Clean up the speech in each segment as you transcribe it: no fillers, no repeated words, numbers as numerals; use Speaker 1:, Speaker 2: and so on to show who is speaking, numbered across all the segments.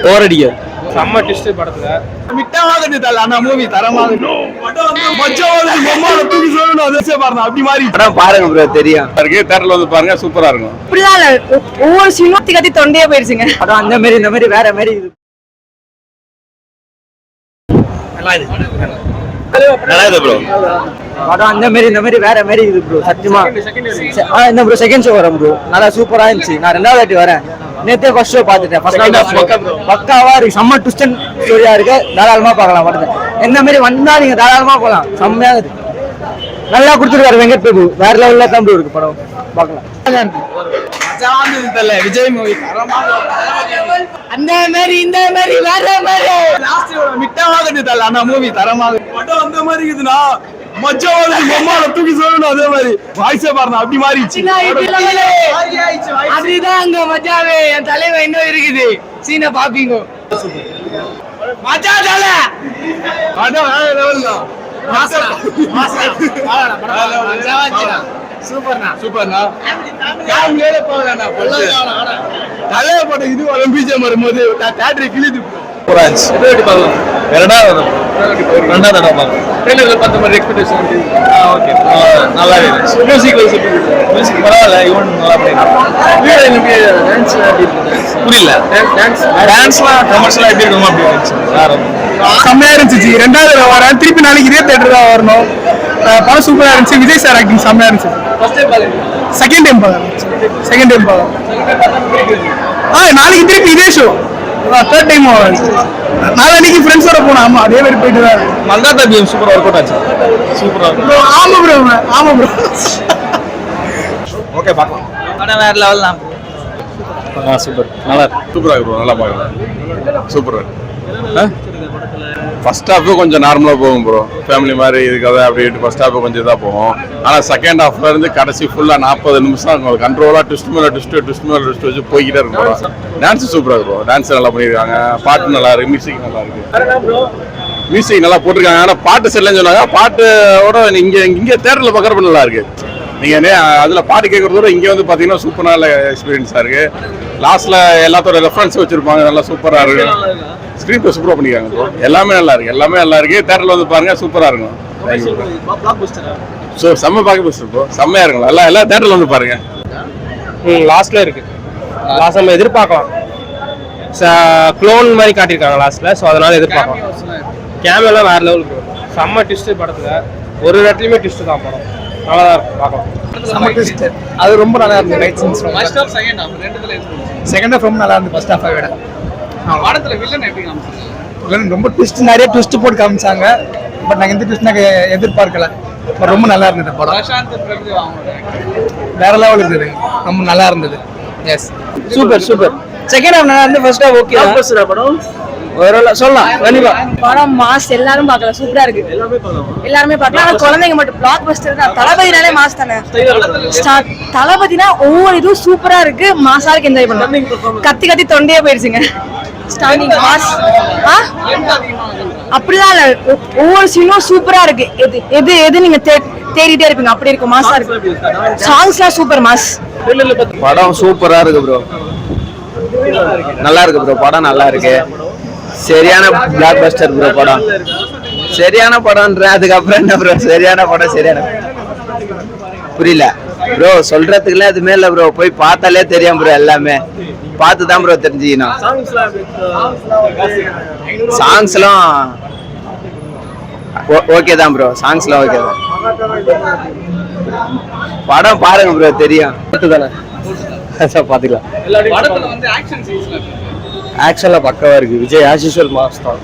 Speaker 1: போர் அடிக்காது.
Speaker 2: செம்ம ட்விஸ்ட் படத்துல.
Speaker 3: மிட்டமாக தரல அந்த மூவி தரமாக தூக்கி சொல்லணும் அதே பாருங்க அப்படி மாதிரி
Speaker 1: படம் பாருங்க ப்ரோ தெரியும்.
Speaker 4: தேட்டர்ல வந்து பாருங்க சூப்பரா இருக்கும்.
Speaker 5: இப்படிதான் இல்ல ஒவ்வொரு சீனும் கத்தி தொண்டையே போயிருச்சுங்க.
Speaker 1: படம் அந்த மாதிரி இந்த மாதிரி வேற மாதிரி இது
Speaker 4: நல்லா இது ப்ரோ.
Speaker 1: படம் அந்த மாதிரி இந்த மாதிரி வேற மாதிரி இது ப்ரோ சத்தியமா. இந்த ப்ரோ செகண்ட் ஷோ வரேன் ப்ரோ. நல்லா சூப்பரா இருந்துச்சு. நான் ரெண்டாவது வாட்டி வரேன். நேத்தே ஃபர்ஸ்ட் ஷோ பார்த்துட்டேன். பக்காவா இருக்கு. செம்ம ட்விஸ்ட் அண்ட் ஸ்டோரியா இருக்கு. தாராளமா பார்க்கலாம் படத்தை. எந்த மாதிரி வந்தா நீங்க தாராளமா போகலாம். செம்மையா இருக்கு. நல்லா கொடுத்துருக்காரு வெங்கட் பிரபு. வேற லெவல்ல தான் ப்ரோ இருக்கு படம். பார்க்கலாம்.
Speaker 3: விஜய் மூவி
Speaker 5: அந்த மாதிரி இந்த மாதிரி வேற மாதிரி
Speaker 3: மிட்டமாக தரல அந்த மூவி தரமாக படம் அந்த மாதிரி இருக்குதுன்னா மச்சான் தூக்கி சொல்லணும் அதே மாதிரி வாய்ஸே பாருங்க அப்படி மாறிடுச்சு.
Speaker 5: அதுதான் அங்க மச்சாவே என் தலைவன் இன்னும் இருக்குது. சீனை பாப்பீங்க மச்சா தல
Speaker 3: படம் வேற லெவல் தான். சூப்பர்ண்ணா ஃபேமிலியோட போகலாம்ண்ணா. தலைய போட்ட இது ஒலிம்பிஜம் வரும்போது தேட்டரை கிழிது.
Speaker 4: ரெண்டாவது தடவை நல்லா மியூசிக் பரவாயில்ல. இவன் நல்லா புரியல டான்ஸ்லாம் கமர்ஷியலா எப்படி இருக்குமோ அப்படி இருந்துச்சு.
Speaker 3: செம்மையா இருந்துச்சு. ரெண்டாவது தடவை வரேன். திருப்பி நாளைக்கு இதே தேட்டர் தான் வரணும். படம் சூப்பரா இருந்துச்சு. விஜய் சார் ஆக்டிங் செம்மையா இருந்துச்சு. செகண்ட் டைம் பார்க்கலாம். நாளைக்கு திருப்பி இதே ஷோ தேர்ட் டைம் நாளைக்கு ஃப்ரெண்ட்ஸோட போனோம். ஆமா அதே மாதிரி போயிட்டு தான்.
Speaker 4: மல்காத்தா பிஎம் சூப்பரா ஒர்க் அவுட் ஆச்சு. சூப்பரா
Speaker 3: ஆமா ப்ரோ
Speaker 4: ஓகே பார்க்கலாம்.
Speaker 1: படம் வேற லெவல் தான்.
Speaker 4: சூப்பர் நல்லா சூப்பரா இருக்கு ப்ரோ. நல்லா பார்க்கலாம். சூப்பரா ஃபர்ஸ்ட் ஹாஃப் கொஞ்சம் நார்மலா போகும் ப்ரோ. ஃபேமிலி மாதிரி இதுக்காக அப்படி ஃபர்ஸ்ட் ஹாஃப் கொஞ்சம் இதாக போகும். ஆனால் செகண்ட் ஹாஃப்ல இருந்து கடைசி ஃபுல்லாக 40 நிமிஷம் உங்களுக்கு கண்ட்ரோலாக ட்விஸ்ட் மேலே ட்விஸ்ட் வச்சு போய்கிட்டே இருக்கும். டான்ஸ் சூப்பராக இருக்கும். டான்ஸ் நல்லா பண்ணியிருக்காங்க. பாட்டு நல்லா இருக்கு. மியூசிக் நல்லா இருக்கு. மியூசிக் நல்லா போட்டிருக்காங்க. ஆனால் பாட்டு சரியில்லைன்னு சொன்னாங்க. பாட்டோட இங்கே தேட்டரில் பார்க்குறப்ப நல்லா இருக்கு. நீங்கள் அதில் பாட்டு கேட்குறதோட இங்கே வந்து பார்த்தீங்கன்னா சூப்பரான எக்ஸ்பீரியன்ஸாக இருக்கு. லாஸ்ட்ல எல்லாத்தோட ரெஃபரன்ஸ் வச்சிருப்பாங்க. நல்லா சூப்பராக இருக்கு. ஸ்க்ரீன் பிளே சூப்பராக பண்ணிருக்காங்க ப்ரோ. எல்லாமே நல்லா இருக்கு. தேட்டரில் வந்து பாருங்க சூப்பராக இருக்கும். ஸோ செம்ம பார்க்க போஸ்ட் ப்ரோ. செம்மையா இருக்கும். எல்லாம் தேட்டரில் வந்து பாருங்க.
Speaker 2: லாஸ்ட்ல இருக்கு. லாஸ்ட் நம்ம எதிர்பார்க்கலாம். க்ளோன் மாதிரி காட்டியிருக்காங்க லாஸ்ட்ல. ஸோ அதனால எதிர்பார்க்கலாம். கேமரா வேற லெவலுக்கு செம்ம ட்விஸ்ட் படத்துல. ஒரு இடத்துலயுமே ட்விஸ்ட் தான் படம். நல்லா தான் இருக்கும் பார்க்கலாம்.
Speaker 3: அது ரொம்ப நல்லா இருந்துச்சு. ரைட் சீன்ஸ் செகண்ட் ஹாஃப் ரொம்ப நல்லா இருந்துச்சு. ஃபர்ஸ்ட் ஹாஃபை விட
Speaker 2: படத்துல வில்லன் எப்படி காமிச்சாங்க?
Speaker 3: ரொம்ப ட்விஸ்ட் நிறைய ட்விஸ்ட் போட்டு காமிச்சாங்க. பட் நாங்கள் எந்த ட்விஸ்ட் நாங்கள் எதிர்பார்க்கல. பட் ரொம்ப நல்லா இருந்தது படம். வேற லெவல் இருந்தது. ரொம்ப நல்லா இருந்தது. எஸ்
Speaker 1: சூப்பர் செகண்ட் ஹாஃப் நல்லா இருந்து. ஃபர்ஸ்ட் ஹாஃப் ஓகே படம் சொல்லலாம். கண்டிப்பா
Speaker 5: படம் மாஸ். எல்லாரும் பார்க்கலாம். சூப்பரா இருக்கு. எல்லாருமே பார்க்கலாம். ஆனா குழந்தைங்க மட்டும் பிளாக் பஸ்டர் தான். தளபதினாலே மாஸ் தானே. தளபதினா ஒவ்வொரு இதுவும் சூப்பரா இருக்கு. மாசா இருக்கு. என்ஜாய் பண்ணலாம். கத்தி தொண்டையே போயிருச்சுங்க. Starting mass. அப்படிதான் இல்ல ஒவ்வொரு சீனும் சூப்பரா இருக்கு. எது நீங்க தேடிட்டே இருப்பீங்க. அப்படி இருக்கு. மாசா இருக்கு. சாங்ஸ்லாம் சூப்பர் மாஸ்.
Speaker 1: படம் சூப்பரா இருக்கு ப்ரோ. நல்லா இருக்கு ப்ரோ. படம் நல்லா இருக்கு. சரியான பிளாக் பஸ்டர் ப்ரோ. படம் சரியான படம்ன்ற. அதுக்கப்புறம் என்ன ப்ரோ சரியான படம். புரியல ப்ரோ. சொல்றதுக்குலாம் எதுவுமே இல்லை ப்ரோ. போய் பார்த்தாலே தெரியும் ப்ரோ. எல்லாமே பார்த்து தான் ப்ரோ தெரிஞ்சுக்கணும். சாங்ஸ்லாம் ஓகே தான் ப்ரோ. சாங்ஸ்லாம் ஓகே தான். படம் பாருங்க ப்ரோ தெரியும். பாத்துக்கலாம். ஆக்ஷன்லாம் பக்கவா இருக்கு. விஜய் ஆஸ் யூசுவல் மாஸ் தான்.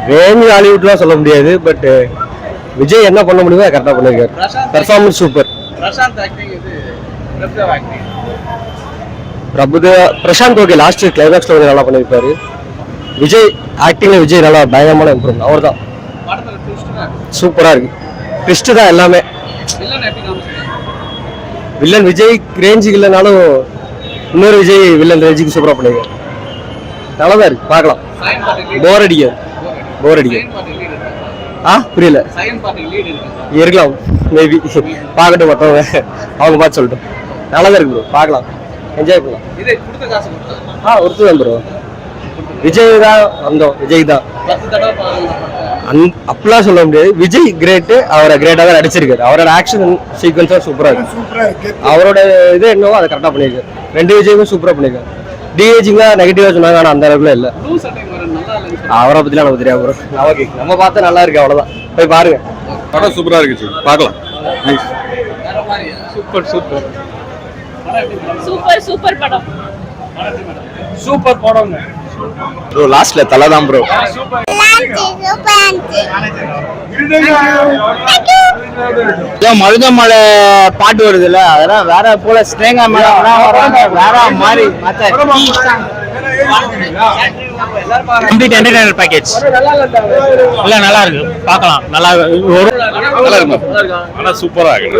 Speaker 1: ரேஞ்ச் ஹாலிவுட்லாம் சொல்ல முடியாது. பட் விஜய் என்ன பண்ண முடியுமோ கரெக்டாக பண்ணிருக்காரு. Performance super. Prashanth okay. Last கிளைமேக்ஸ்ல கொஞ்சம் நல்லா பண்ணியிருப்பாரு. விஜய் ஆக்டிங்ல விஜய் நல்லா பயங்கரமான இம்ப்ரூவ். அவர் தான் சூப்பரா இருக்கு. ட்விஸ்ட் தான் எல்லாமே. வில்லன் விஜய் ரேஞ்சுக்கு இல்லைனாலும் இன்னொரு விஜய் வில்லன் ரேஞ்சுக்கு சூப்பரா பண்ணிருக்காரு. நல்லா தான் இருக்கு. பார்க்கலாம். போர் அடிக்காது. புரியல இருக்கலாம். மேபி பார்க்கட்டும். மற்றவங்க அவங்க பார்த்து சொல்லட்டும். நல்லா தான் இருக்கு ப்ரோ. பார்க்கலாம். என்ஜாய் பண்ணலாம். ஒருத்தர் ப்ரோ விஜய் தான் வந்தோம். விஜய் தான் அப்படிலாம் சொல்ல முடியாது. விஜய் கிரேட்டு, அவரை கிரேட்டாக நடிச்சிருக்காரு. அவரோட ஆக்ஷன் சீக்வன்ஸாக சூப்பராக இருக்கு. அவரோட இது என்னவோ அதை கரெக்டாக பண்ணியிருக்காரு. 2 விஜயுமே சூப்பராக பண்ணியிருக்காரு. டிஏஜிங்க நெகட்டிவாக சொன்னாங்க, ஆனால் அந்த அளவுக்குலாம் இல்லை. அவரை பற்றிலாம் நமக்கு தெரியாது ப்ரோ. ஓகே, நம்ம பார்த்தா நல்லா இருக்கு, அவ்வளோதான். போய் பாருங்க.
Speaker 4: படம் சூப்பரா இருக்கு, பார்க்கலாம்.
Speaker 5: சூப்பர் படம்.
Speaker 3: சூப்பர் படம்
Speaker 4: ப்ரோ. லாஸ்ட்ல தலை தான் ப்ரோ.
Speaker 1: மருதமலை பாட்டு வருது இல்ல, அதெல்லாம் வேற போல ஸ்ட்ரேங்கா வேற மாதிரி கம்ப்ளீட் என்டர்டைனர் பேக்கேஜ். இல்ல நல்லா இருக்கு, பார்க்கலாம். நல்லா
Speaker 4: நல்லா இருக்கும். சூப்பரா இருக்கு.